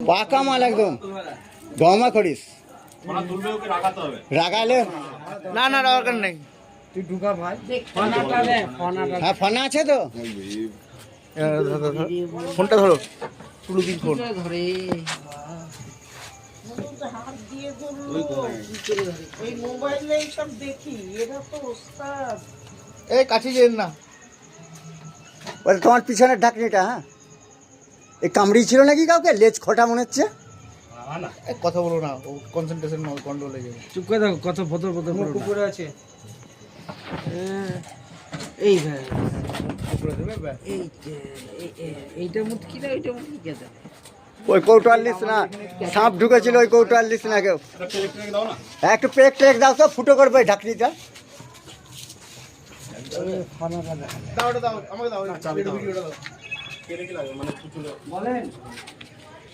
পাকা মাল একদম গমা করিস রাগালে না না দরকার নেই। তুই ঢুকা ভাই। হ্যাঁ ফোন আছে তো ফোনটা ধরো, তুলে দিন ফোন। ধরে এই মোবাইলে সব দেখি, এরা তো ওস্তাদ। এই কাছে যেন না। ওটা তোমার পিছনের ঢাকনিটা। হ্যাঁ এই কামড়ি ছিল নাকি কাউকে? লেজ খোটা মনে হচ্ছে। কথা বলো না, ও কনসেন্ট্রেশন কন্ট্রোল হয়ে যাবে। চুপ করে থাকো, কত ফতর ফতর করে কুকুরে আছে। এই ভাই এইটার মধ্যে কি না, এইটার মধ্যে কি আছে? ওই কৌটো লিস না, সাপ ঢুকেছিল ওই কৌটো লিস না কেউ। একটু পেক টেক দাও তো, ফুটো করবে ওই ঢাকনিটা। দাও ওটা দাও, আমাকে দাও, ভিডিওটা দাও। বলেন